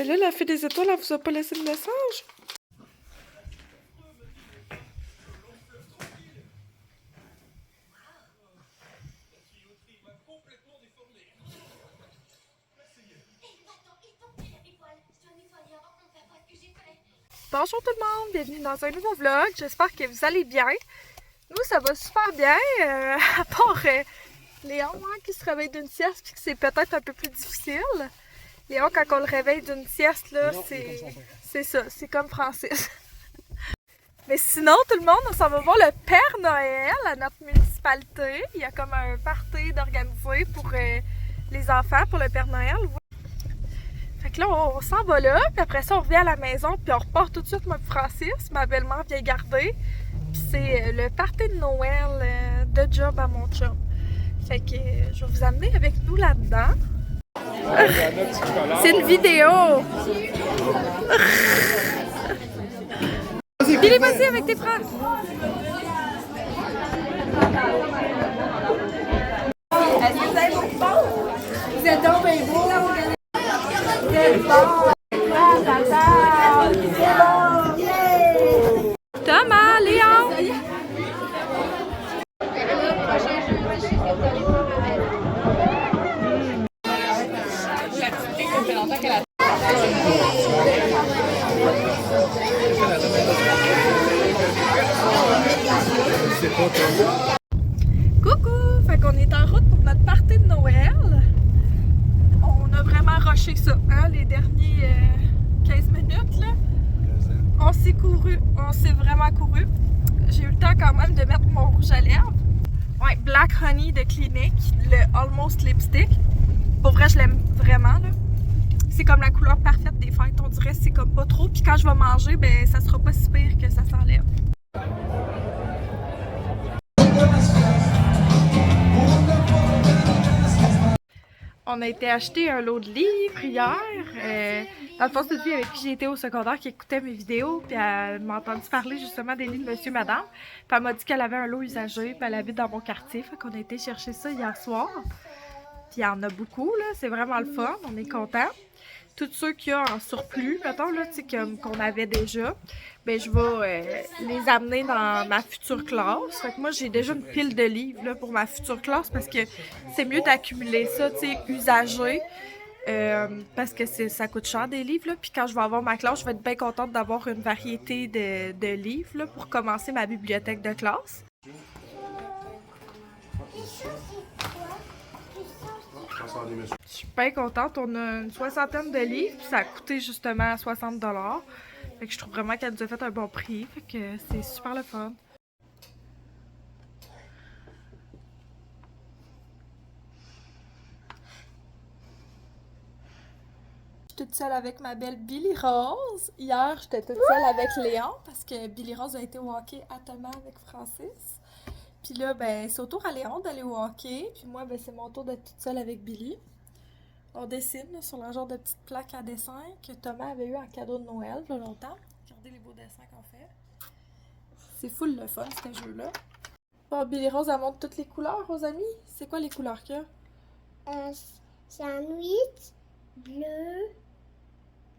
Mais là, la fée des étoiles, elle vous a pas laissé de message? Bonjour tout le monde, bienvenue dans un nouveau vlog. J'espère que vous allez bien. Nous, ça va super bien, à part Léon qui se réveille d'une sieste puis que c'est peut-être un peu plus difficile. Léon, quand on le réveille d'une sieste, là, c'est ça, c'est comme Francis. Mais sinon, tout le monde, on s'en va voir le Père Noël à notre municipalité. Il y a comme un party d'organiser pour les enfants, pour le Père Noël. Fait que là, on s'en va là, puis après ça, on revient à la maison, puis on repart tout de suite, moi et Francis. Ma belle-mère vient garder. Puis c'est le party de Noël de job à mon chum. Fait que je vais vous amener avec nous là-dedans. C'est une vidéo! Billy, vas-y avec tes frères! Est-ce que vous avez vos photos? Vous êtes donc bien beaux! Vous êtes bons! Thomas, Léon! Coucou! Fait qu'on est en route pour notre party de Noël. On a vraiment rushé ça, hein, les derniers 15 minutes, là. On s'est couru, on s'est vraiment couru. J'ai eu le temps quand même de mettre mon rouge à lèvres. Ouais, Black Honey de Clinique, le Almost Lipstick. Pour vrai, je l'aime vraiment, là. C'est comme la couleur parfaite des fêtes, on dirait, c'est comme pas trop. Puis quand je vais manger, ben ça sera pas si pire que ça s'enlève. On a été acheter un lot de livres hier. Dans le fond, c'est une fille avec qui j'étais au secondaire qui écoutait mes vidéos, puis elle m'a entendu parler justement des livres de Monsieur Madame. Puis elle m'a dit qu'elle avait un lot usagé, puis elle habite dans mon quartier. Fait qu'on a été chercher ça hier soir. Puis il y en a beaucoup, là. C'est vraiment le fun. On est contents. Tous ceux qu'il y a en surplus, mettons, là, tu sais, qu'on avait déjà, ben je vais les amener dans ma future classe. Fait que moi, j'ai déjà une pile de livres là, pour ma future classe parce que c'est mieux d'accumuler ça, tu sais, usagé. Parce que ça coûte cher des livres, là. Puis quand je vais avoir ma classe, je vais être bien contente d'avoir une variété de livres là, pour commencer ma bibliothèque de classe. Je suis bien contente. On a une soixantaine de livres, puis ça a coûté justement 60 $. Fait que je trouve vraiment qu'elle nous a fait un bon prix. Fait que c'est super le fun. Je suis toute seule avec ma belle Billy Rose. Hier, j'étais toute seule avec Léon parce que Billy Rose a été au hockey à Thomas avec Francis. Puis là, ben, c'est au tour à Léon d'aller au hockey. Puis moi, ben, c'est mon tour d'être toute seule avec Billy. On dessine là, sur le genre de petite plaque à dessin que Thomas avait eu en cadeau de Noël il y a longtemps. Regardez les beaux dessins qu'on fait. C'est full le fun, ce jeu-là. Bon, Billy Rose, elle montre toutes les couleurs aux amis. C'est quoi les couleurs qu'il y a? Sandwich, bleu,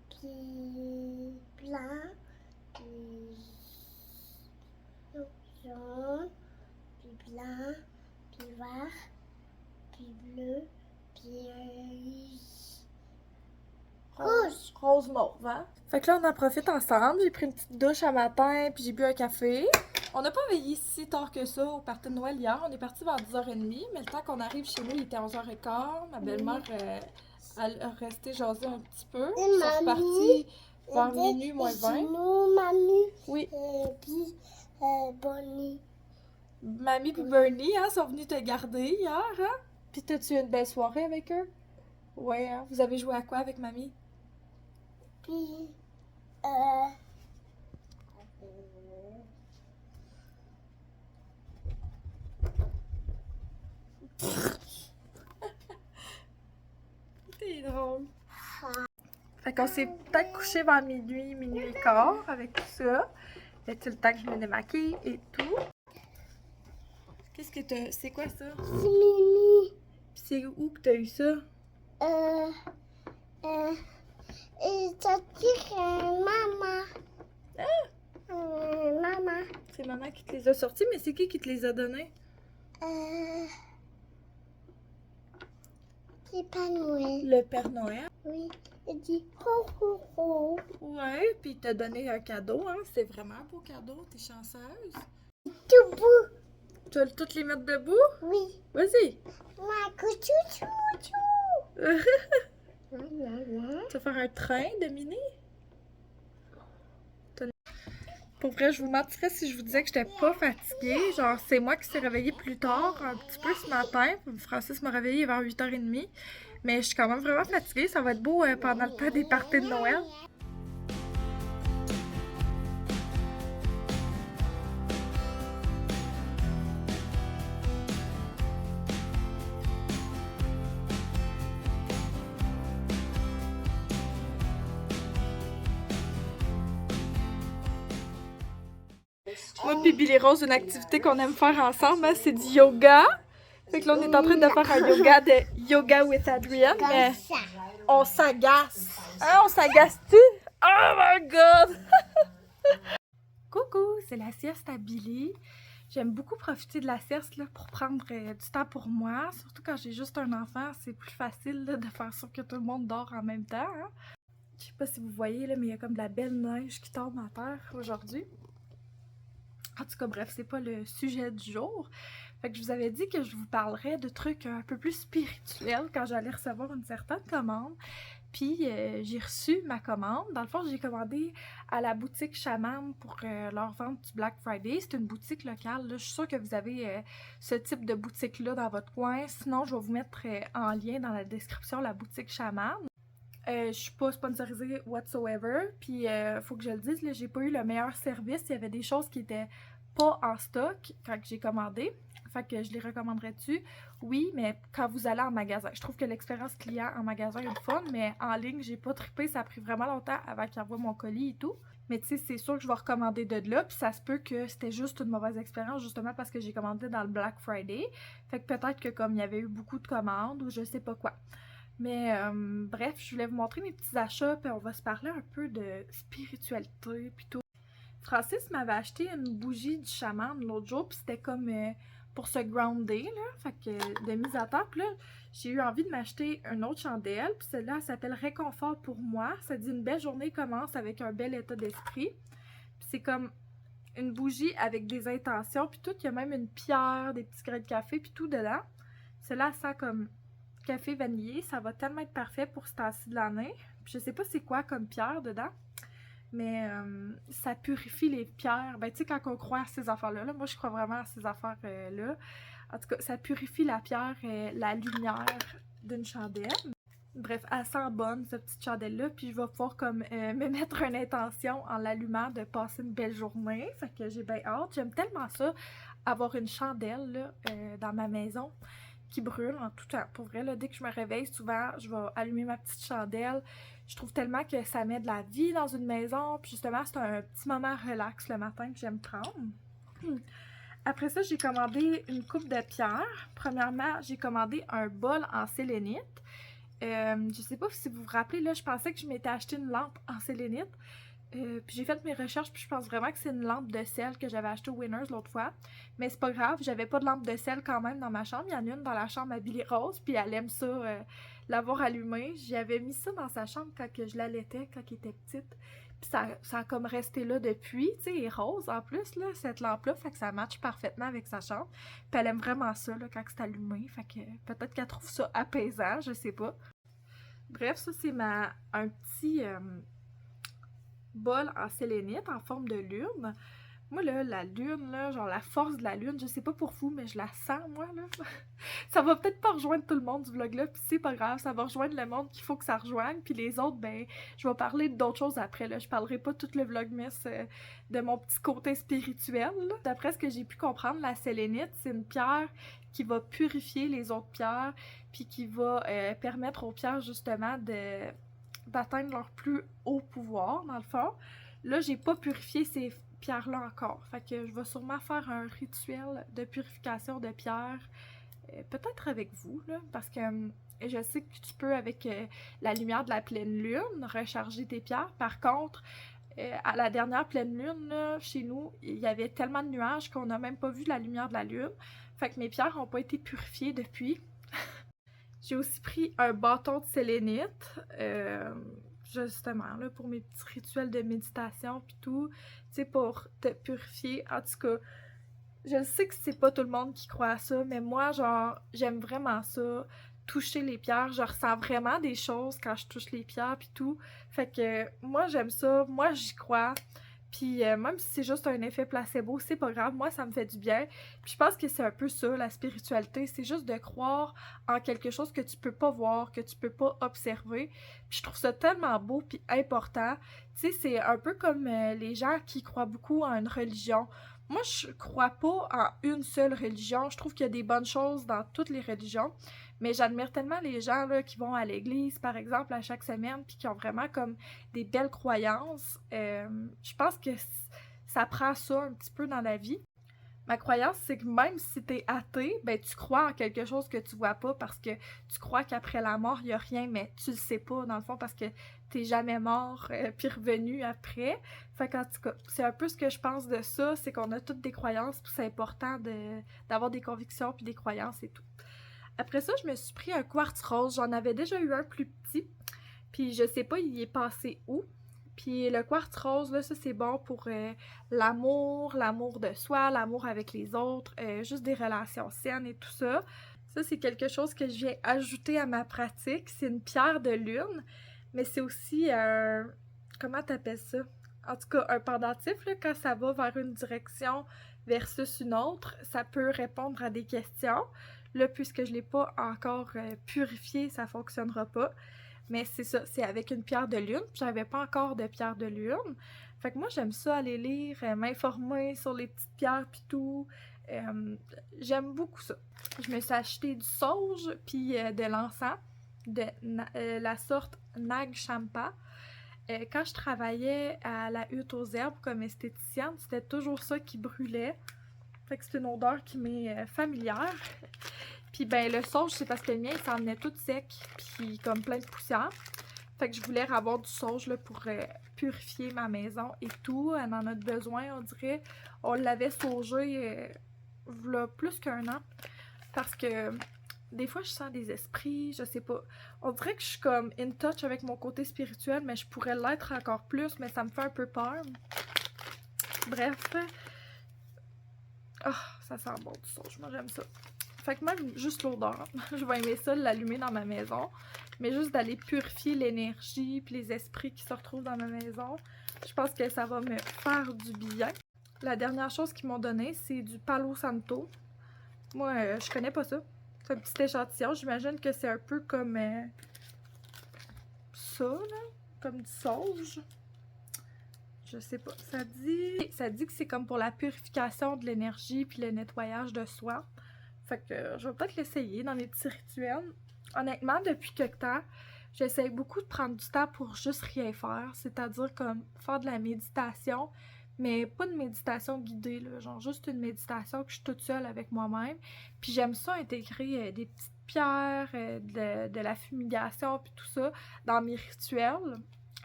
puis blanc, puis jaune, puis blanc, puis vert, puis bleu, puis rouge. Rose mauve, hein? Fait que là, on en profite ensemble. J'ai pris une petite douche à matin, puis j'ai bu un café. On n'a pas veillé si tard que ça au party de Noël hier. On est parti vers 10h30, mais le temps qu'on arrive chez nous, il était 11h15. Ma belle-mère, elle a resté jaser un petit peu. Ils sont repartis vers minuit moins 20. Nous, mamie, Oui. puis Bonnie. Mamie et Bernie, hein, sont venus te garder hier, hein? Puis t'as-tu eu une belle soirée avec eux? Ouais, hein? Vous avez joué à quoi avec mamie? Puis, T'es drôle. Fait qu'on s'est peut-être couché vers minuit, minuit et quart avec tout ça. Fait le temps que je me démaquille et tout. Qu'est-ce que t'as... C'est quoi ça? c'est Mimi. Pis c'est où que t'as eu ça? Et ça tire maman. Maman. C'est maman qui te les a sortis, mais c'est qui te les a donnés? C'est pas Noël. Le Père Noël. Oui. Il dit ho ho ho. Ouais, puis il t'a donné un cadeau, hein? C'est vraiment un beau cadeau, t'es chanceuse. Tout bout. Tu vas toutes les mettre debout? Oui. Vas-y! Ma chou. Tu vas faire un train de mini? Pour vrai, je vous mentirais si je vous disais que j'étais pas fatiguée. Genre, c'est moi qui s'est réveillée plus tard, un petit peu ce matin. Francis m'a réveillée vers 8h30. Mais je suis quand même vraiment fatiguée. Ça va être beau pendant le temps des parties de Noël. Moi et Billy Rose, une activité qu'on aime faire ensemble, hein, c'est du yoga. Fait que là, on est en train de faire un yoga de Yoga with Adrienne, mais Ça. on s'agace. Hein, on s'agace-tu? Oh my god! Coucou, c'est la sieste à Billy. J'aime beaucoup profiter de la sieste là, pour prendre du temps pour moi. Surtout quand j'ai juste un enfant, c'est plus facile là, de faire sûr que tout le monde dort en même temps. Hein. Je sais pas si vous voyez, là, mais il y a comme de la belle neige qui tombe à terre aujourd'hui. En tout cas, bref, c'est pas le sujet du jour. Fait que je vous avais dit que je vous parlerais de trucs un peu plus spirituels quand j'allais recevoir une certaine commande. Puis j'ai reçu ma commande. Dans le fond, j'ai commandé à la boutique Shaman pour leur vendre du Black Friday. C'est une boutique locale. Là. Je suis sûre que vous avez ce type de boutique-là dans votre coin. Sinon, je vais vous mettre en lien dans la description la boutique Shaman. Je suis pas sponsorisée whatsoever, puis faut que je le dise, là, j'ai pas eu le meilleur service. Il y avait des choses qui étaient pas en stock quand j'ai commandé. Fait que je les recommanderais-tu? Oui, mais quand vous allez en magasin. Je trouve que l'expérience client en magasin est le fun, mais en ligne, j'ai pas trippé. Ça a pris vraiment longtemps avant qu'ils envoient mon colis et tout. Mais tu sais, c'est sûr que je vais recommander de là, puis ça se peut que c'était juste une mauvaise expérience, justement parce que j'ai commandé dans le Black Friday. Fait que peut-être que comme il y avait eu beaucoup de commandes ou je sais pas quoi. Mais bref, je voulais vous montrer mes petits achats, puis on va se parler un peu de spiritualité, puis tout. Francis m'avait acheté une bougie du chaman l'autre jour, puis c'était comme pour se grounder, là, fait que de mise à terre. Puis là, j'ai eu envie de m'acheter une autre chandelle, puis celle-là, elle s'appelle Réconfort pour moi. Ça dit une belle journée commence avec un bel état d'esprit. Puis c'est comme une bougie avec des intentions, puis tout, il y a même une pierre, des petits grains de café, puis tout dedans. Celle-là, elle sent comme café vanillé, ça va tellement être parfait pour ce temps-ci de l'année. Puis je sais pas c'est quoi comme pierre dedans, mais ça purifie les pierres. Ben tu sais, quand on croit à ces affaires-là, moi je crois vraiment à ces affaires-là. En tout cas, ça purifie la pierre et la lumière d'une chandelle. Bref, elle sent bonne, cette petite chandelle-là, puis je vais pouvoir comme me mettre une intention en l'allumant de passer une belle journée. Fait que j'ai bien hâte. J'aime tellement ça, avoir une chandelle là, dans ma maison qui brûle en tout temps. Pour vrai, là, dès que je me réveille, souvent, je vais allumer ma petite chandelle. Je trouve tellement que ça met de la vie dans une maison. Puis justement, c'est un petit moment relax le matin que j'aime prendre. Après ça, j'ai commandé une coupe de pierres. Premièrement, j'ai commandé un bol en sélénite. Je sais pas si vous vous rappelez, là, je pensais que je m'étais acheté une lampe en sélénite. Puis j'ai fait mes recherches, puis je pense vraiment que c'est une lampe de sel que j'avais achetée au Winners l'autre fois. Mais c'est pas grave, j'avais pas de lampe de sel quand même dans ma chambre. Il y en a une dans la chambre à Billy Rose, puis elle aime ça, l'avoir allumée. J'avais mis ça dans sa chambre quand que je l'allaitais, quand elle était petite. Puis ça a comme resté là depuis, tu sais, et rose en plus, là, cette lampe-là, fait que ça matche parfaitement avec sa chambre. Puis elle aime vraiment ça, là, quand c'est allumé, fait que peut-être qu'elle trouve ça apaisant, je sais pas. Bref, ça c'est un petit bol en sélénite en forme de lune. Moi, là, la lune, là, genre la force de la lune, je sais pas pour vous, mais je la sens, moi, là. Ça va peut-être pas rejoindre tout le monde du vlog-là, puis c'est pas grave, ça va rejoindre le monde qu'il faut que ça rejoigne, puis les autres, ben, je vais parler d'autres choses après, là. Je parlerai pas tout le vlogmas de mon petit côté spirituel, là. D'après ce que j'ai pu comprendre, la sélénite, c'est une pierre qui va purifier les autres pierres, puis qui va permettre aux pierres, justement, d'atteindre leur plus haut pouvoir, dans le fond. Là, j'ai pas purifié ces pierres-là encore. Fait que je vais sûrement faire un rituel de purification de pierres peut-être avec vous, là, parce que je sais que tu peux, avec la lumière de la pleine lune, recharger tes pierres. Par contre, à la dernière pleine lune, là, chez nous, il y avait tellement de nuages qu'on n'a même pas vu la lumière de la lune. Fait que mes pierres n'ont pas été purifiées depuis. J'ai aussi pris un bâton de sélénite, justement, là, pour mes petits rituels de méditation puis tout, tu sais, pour te purifier. En tout cas, je sais que c'est pas tout le monde qui croit à ça, mais moi, genre, j'aime vraiment ça, toucher les pierres. Je ressens vraiment des choses quand je touche les pierres puis tout. Fait que moi, j'aime ça, moi, j'y crois. Puis même si c'est juste un effet placebo, c'est pas grave, moi ça me fait du bien. Puis je pense que c'est un peu ça, la spiritualité, c'est juste de croire en quelque chose que tu peux pas voir, que tu peux pas observer. Puis je trouve ça tellement beau puis important. Tu sais, c'est un peu comme les gens qui croient beaucoup en une religion. Moi, je crois pas en une seule religion. Je trouve qu'il y a des bonnes choses dans toutes les religions. Mais j'admire tellement les gens là, qui vont à l'église, par exemple, à chaque semaine, puis qui ont vraiment comme des belles croyances. Je pense que ça prend ça un petit peu dans la vie. Ma croyance, c'est que même si t'es athée, ben tu crois en quelque chose que tu vois pas parce que tu crois qu'après la mort, il y a rien, mais tu le sais pas, dans le fond, parce que t'es jamais mort puis revenu après. Fait qu'en tout cas, c'est un peu ce que je pense de ça, c'est qu'on a toutes des croyances, puis c'est important d'avoir des convictions puis des croyances et tout. Après ça, je me suis pris un quartz rose. J'en avais déjà eu un plus petit. Puis je sais pas, il est passé où. Puis le quartz rose, là, ça c'est bon pour l'amour de soi, l'amour avec les autres, juste des relations saines et tout ça. Ça, c'est quelque chose que je viens ajouter à ma pratique. C'est une pierre de lune, mais c'est aussi un... Comment t'appelles ça? En tout cas, un pendentif, là, quand ça va vers une direction versus une autre, ça peut répondre à des questions. Là, puisque je ne l'ai pas encore purifié, ça ne fonctionnera pas. Mais c'est ça, c'est avec une pierre de lune. J'avais pas encore de pierre de lune. Fait que moi, j'aime ça aller lire, m'informer sur les petites pierres pis tout. J'aime beaucoup ça. Je me suis acheté du sauge puis de l'encens de la sorte Nag Champa. Quand je travaillais à la hutte aux herbes comme esthéticienne, c'était toujours ça qui brûlait. Fait que c'est une odeur qui m'est familière. Puis ben le sauge, c'est parce que le mien, il s'en venait tout sec, puis comme plein de poussière. Fait que je voulais avoir du sauge là, pour purifier ma maison et tout. Elle en a besoin, on dirait. On l'avait saugé v'là plus qu'un an. Parce que des fois, je sens des esprits, je sais pas. On dirait que je suis comme in touch avec mon côté spirituel, mais je pourrais l'être encore plus, mais ça me fait un peu peur. Bref. Ah, ça sent bon du sauge, moi j'aime ça. Fait que même juste l'odeur, je vais aimer ça l'allumer dans ma maison. Mais juste d'aller purifier l'énergie puis les esprits qui se retrouvent dans ma maison, je pense que ça va me faire du bien. La dernière chose qu'ils m'ont donné, c'est du Palo Santo. Moi, je connais pas ça. C'est un petit échantillon. J'imagine que c'est un peu comme ça, là. Comme du sauge. Je sais pas. Ça dit que c'est comme pour la purification de l'énergie puis le nettoyage de soi. Fait que je vais peut-être l'essayer dans mes petits rituels. Honnêtement, depuis quelque temps, j'essaie beaucoup de prendre du temps pour juste rien faire. C'est-à-dire comme faire de la méditation, mais pas de méditation guidée, là, genre juste une méditation que je suis toute seule avec moi-même. Puis j'aime ça intégrer des petites pierres, de la fumigation, puis tout ça dans mes rituels.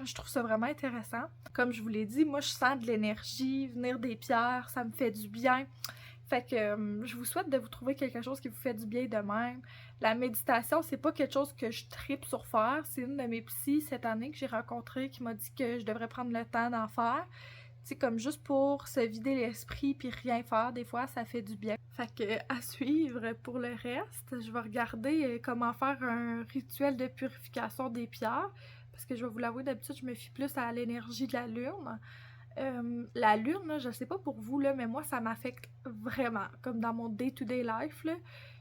Je trouve ça vraiment intéressant. Comme je vous l'ai dit, moi je sens de l'énergie, venir des pierres, ça me fait du bien. Fait que je vous souhaite de vous trouver quelque chose qui vous fait du bien de même. La méditation, c'est pas quelque chose que je tripe sur faire. C'est une de mes psys cette année que j'ai rencontrée qui m'a dit que je devrais prendre le temps d'en faire. Tu sais, comme juste pour se vider l'esprit puis rien faire, des fois, ça fait du bien. Fait que à suivre pour le reste, je vais regarder comment faire un rituel de purification des pierres. Parce que je vais vous l'avouer, d'habitude, je me fie plus à l'énergie de la lune. La lune, là, je sais pas pour vous, là, mais moi, ça m'affecte vraiment, comme dans mon day-to-day life, là.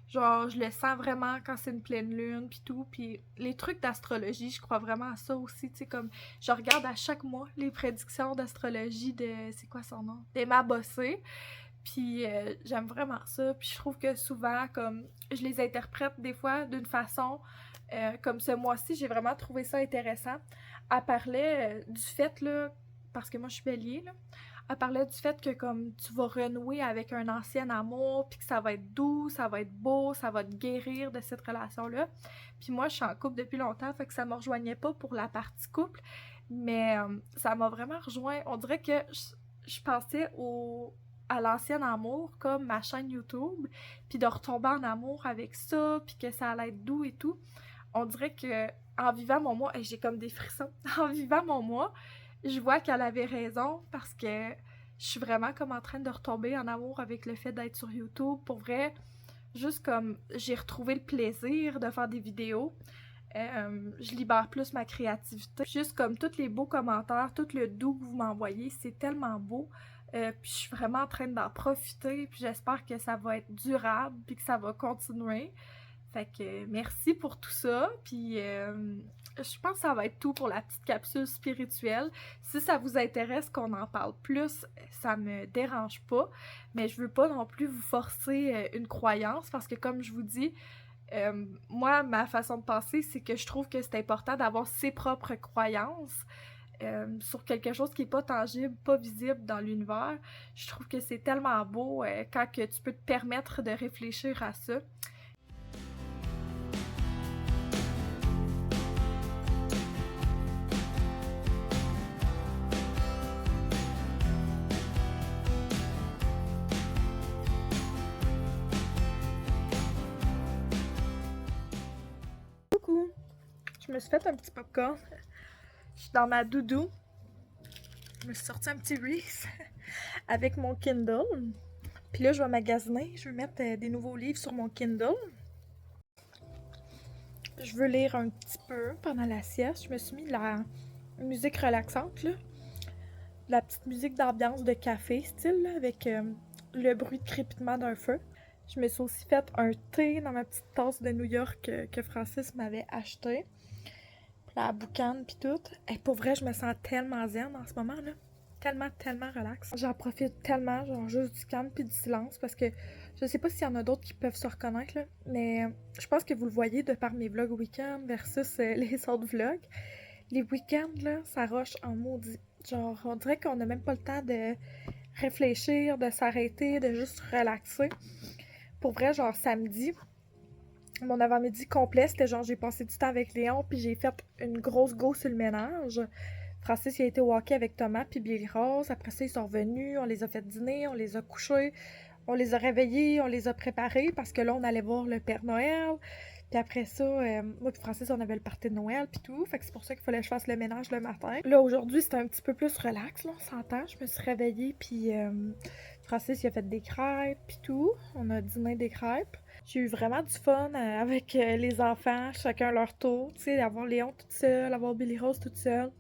Genre, je le sens vraiment quand c'est une pleine lune, puis tout, puis les trucs d'astrologie, je crois vraiment à ça aussi, tu sais, comme, je regarde à chaque mois les prédictions d'astrologie de, c'est quoi son nom? D'Emma Bossé, puis j'aime vraiment ça, puis je trouve que souvent, comme, je les interprète des fois d'une façon, comme ce mois-ci, j'ai vraiment trouvé ça intéressant. Elle parlait du fait, là, parce que moi je suis bélier, là. Elle parlait du fait que comme tu vas renouer avec un ancien amour, puis que ça va être doux, ça va être beau, ça va te guérir de cette relation-là. Puis moi, je suis en couple depuis longtemps, fait que ça me rejoignait pas pour la partie couple, mais ça m'a vraiment rejoint. On dirait que je pensais à l'ancien amour comme ma chaîne YouTube, puis de retomber en amour avec ça, puis que ça allait être doux et tout. On dirait que en vivant mon mois, j'ai comme des frissons, en vivant mon mois, je vois qu'elle avait raison parce que je suis vraiment comme en train de retomber en amour avec le fait d'être sur YouTube. Pour vrai, juste comme j'ai retrouvé le plaisir de faire des vidéos, je libère plus ma créativité. Juste comme tous les beaux commentaires, tout le doux que vous m'envoyez, c'est tellement beau. Puis je suis vraiment en train d'en profiter, puis j'espère que ça va être durable, puis que ça va continuer. Fait que merci pour tout ça, puis je pense que ça va être tout pour la petite capsule spirituelle. Si ça vous intéresse qu'on en parle plus, ça me dérange pas, mais je veux pas non plus vous forcer une croyance, parce que comme je vous dis, moi, ma façon de penser, c'est que je trouve que c'est important d'avoir ses propres croyances sur quelque chose qui est pas tangible, pas visible dans l'univers. Je trouve que c'est tellement beau quand que tu peux te permettre de réfléchir à ça. Coucou! Je me suis fait un petit popcorn. Je suis dans ma doudou. Je me suis sorti un petit Reese avec mon Kindle. Puis là, je vais magasiner. Je vais mettre des nouveaux livres sur mon Kindle. Je veux lire un petit peu pendant la sieste. Je me suis mis de la musique relaxante, là. De la petite musique d'ambiance de café, style, là, avec le bruit de crépitement d'un feu. Je me suis aussi fait un thé dans ma petite tasse de New York que Francis m'avait acheté. Puis la boucane puis tout. Et pour vrai, je me sens tellement zen en ce moment, là. Tellement relax. J'en profite tellement, genre juste du calme puis du silence, parce que je sais pas s'il y en a d'autres qui peuvent se reconnaître, là, mais je pense que vous le voyez de par mes vlogs week-end versus les autres vlogs. Les week-ends, là, ça rush en maudit. Genre, on dirait qu'on n'a même pas le temps de réfléchir, de s'arrêter, de juste relaxer. Pour vrai, genre samedi, mon avant-midi complet, c'était genre j'ai passé du temps avec Léon, puis j'ai fait une grosse go sur le ménage. Francis, il a été au hockey avec Thomas puis Billy Rose. Après ça, ils sont revenus, on les a fait dîner, on les a couchés, on les a réveillés, on les a préparés parce que là, on allait voir le Père Noël. Puis après ça, moi et Francis, on avait le party de Noël puis tout. Fait que c'est pour ça qu'il fallait que je fasse le ménage le matin. Là, aujourd'hui, c'était un petit peu plus relax, là, on s'entend. Je me suis réveillée, puis Francis, il a fait des crêpes puis tout. On a dîné des crêpes. J'ai eu vraiment du fun avec les enfants, chacun leur tour. Tu sais, avoir Léon toute seule, avoir Billy Rose toute seule.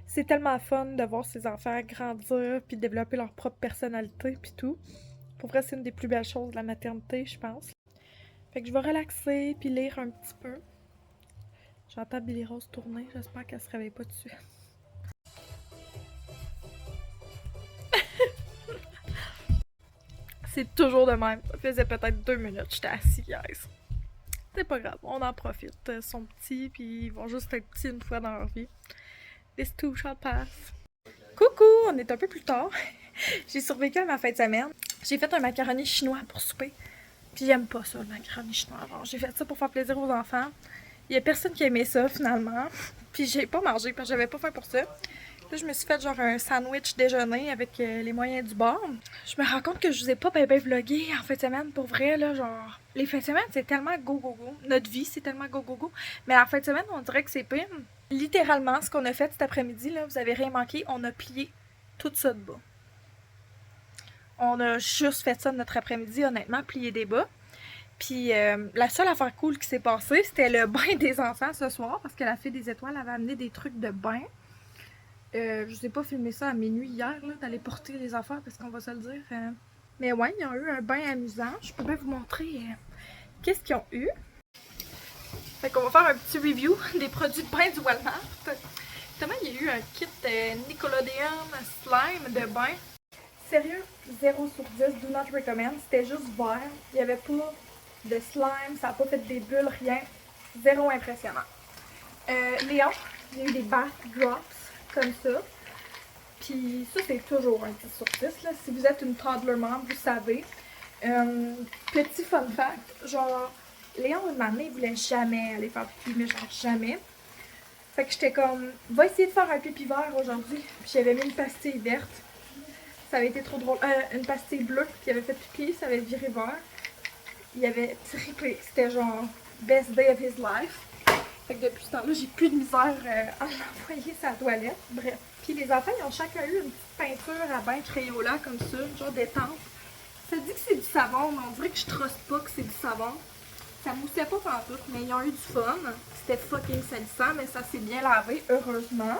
C'est tellement fun de voir ces enfants grandir puis développer leur propre personnalité puis tout. Pour vrai, c'est une des plus belles choses de la maternité, je pense. Fait que je vais relaxer puis lire un petit peu. J'entends Billy Rose tourner, j'espère qu'elle se réveille pas dessus. C'est toujours de même. Ça faisait peut-être 2 minutes, j'étais assise, guys. C'est pas grave, on en profite. Ils sont petits puis ils vont juste être petits une fois dans leur vie. This too shall pass. Coucou, on est un peu plus tard. J'ai survécu à ma fin de semaine. J'ai fait un macaroni chinois pour souper. Puis j'aime pas ça, le macaroni chinois. Alors j'ai fait ça pour faire plaisir aux enfants. Il y a personne qui aimait ça finalement. Puis j'ai pas mangé parce que j'avais pas faim pour ça. Là, je me suis fait genre un sandwich déjeuner avec les moyens du bord. Je me rends compte que je vous ai pas bien vlogué en fin de semaine pour vrai, là, genre... Les fins de semaine, c'est tellement go. Notre vie, c'est tellement go. Mais la fin de semaine, on dirait que c'est pire. Littéralement, ce qu'on a fait cet après-midi, là, vous avez rien manqué, on a plié tout ça de bas. On a juste fait ça notre après-midi, honnêtement, plier des bas. Puis la seule affaire cool qui s'est passée, c'était le bain des enfants ce soir, parce que la fille des étoiles avait amené des trucs de bain. Je vous ai pas filmé ça à minuit hier, là, d'aller porter les affaires, parce qu'on va se le dire. Mais ouais, il y a eu un bain amusant. Je peux bien vous montrer qu'est-ce qu'ils ont eu. Fait qu'on va faire un petit review des produits de bain du Walmart. Notamment, il y a eu un kit Nickelodeon Slime de bain. Sérieux, 0 sur 10, do not recommend. C'était juste vert. Il n'y avait pas de slime, ça n'a pas fait des bulles, rien. Zéro impressionnant. Léon, j'ai eu des bath drops comme ça. Puis ça, c'est toujours un 10 sur 10, là. Si vous êtes une toddler mom, vous savez. Petit fun fact, genre, Léon, une année, il voulait jamais aller faire pipi, mais genre jamais. Fait que j'étais comme, va essayer de faire un pipi vert aujourd'hui. Puis j'avais mis une pastille verte. Ça avait été trop drôle. Une pastille bleue, puis il avait fait pipi, ça avait viré vert. Il avait triplé. C'était genre, best day of his life. Fait que depuis ce temps-là, j'ai plus de misère à l'envoyer sa toilette. Bref. Puis les enfants, ils ont chacun eu une petite peinture à bain Crayola comme ça, une genre d'étampe. Ça dit que c'est du savon, mais on dirait que je truste pas que c'est du savon. Ça moussait pas pantoute, mais ils ont eu du fun. C'était fucking salissant, mais ça s'est bien lavé, heureusement.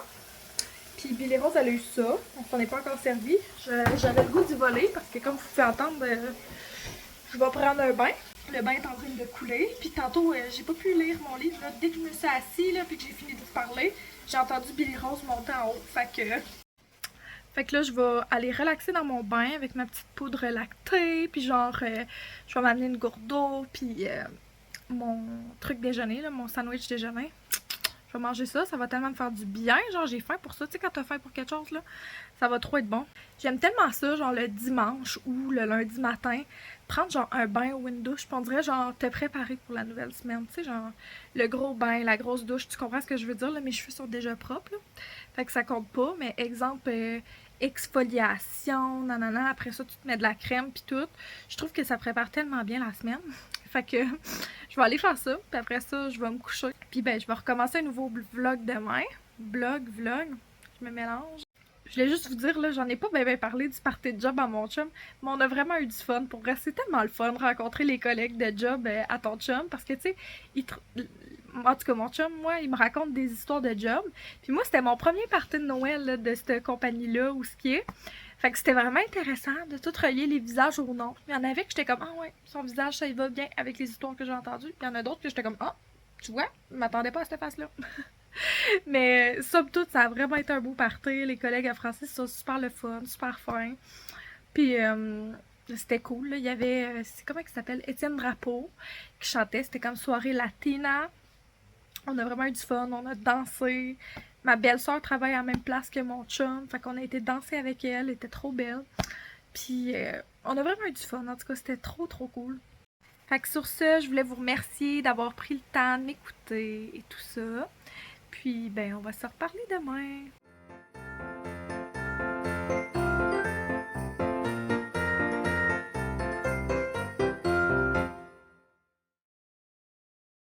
Puis Billy Rose, elle a eu ça. On s'en est pas encore servi. J'avais le goût d'y voler parce que comme vous pouvez entendre, je vais prendre un bain. Le bain est en train de couler. Puis tantôt, j'ai pas pu lire mon livre. Là. Dès que je me suis assise là, puis que j'ai fini de vous parler, j'ai entendu Billy Rose monter en haut. Fait que là, je vais aller relaxer dans mon bain avec ma petite poudre lactée. Puis genre, je vais m'amener une gourde d'eau. Puis mon truc déjeuner, là, mon sandwich déjeuner. Je vais manger ça, ça va tellement me faire du bien. Genre, j'ai faim pour ça. Tu sais, quand t'as faim pour quelque chose, là, ça va trop être bon. J'aime tellement ça, genre le dimanche ou le lundi matin, prendre genre un bain ou une douche. Puis on dirait, genre, te préparer pour la nouvelle semaine. Tu sais, genre, le gros bain, la grosse douche. Tu comprends ce que je veux dire, là? Mes cheveux sont déjà propres, là. Fait que ça compte pas. Mais exemple, exfoliation, nanana. Après ça, tu te mets de la crème, puis tout. Je trouve que ça prépare tellement bien la semaine. Fait que je vais aller faire ça, puis après ça, je vais me coucher. Puis ben, je vais recommencer un nouveau vlog demain. Vlog, je me mélange. Je voulais juste vous dire, là, j'en ai pas bien parlé du party de job à mon chum, mais on a vraiment eu du fun. Pour vrai, c'est tellement le fun de rencontrer les collègues de job à ton chum, parce que, tu sais, en tout cas, mon chum, moi, il me raconte des histoires de job. Puis moi, c'était mon premier party de Noël là, de cette compagnie-là, ou ce qui est. Fait que c'était vraiment intéressant de tout relier les visages au nom. Il y en avait que j'étais comme, ah ouais, son visage, ça y va bien avec les histoires que j'ai entendues. Puis il y en a d'autres que j'étais comme, ah, tu vois, je m'attendais pas à cette face-là. Mais somme toute, ça a vraiment été un beau party. Les collègues à Francis sont super le fun, super fins. Puis c'était cool. Là. Il y avait, c'est comment il s'appelle? Étienne Drapeau qui chantait. C'était comme soirée latina. On a vraiment eu du fun, on a dansé. Ma belle-sœur travaille à la même place que mon chum, fait qu'on a été danser avec elle, elle était trop belle. Puis on a vraiment eu du fun, en tout cas c'était trop cool. Fait que sur ce, je voulais vous remercier d'avoir pris le temps de m'écouter et tout ça. Puis ben on va se reparler demain.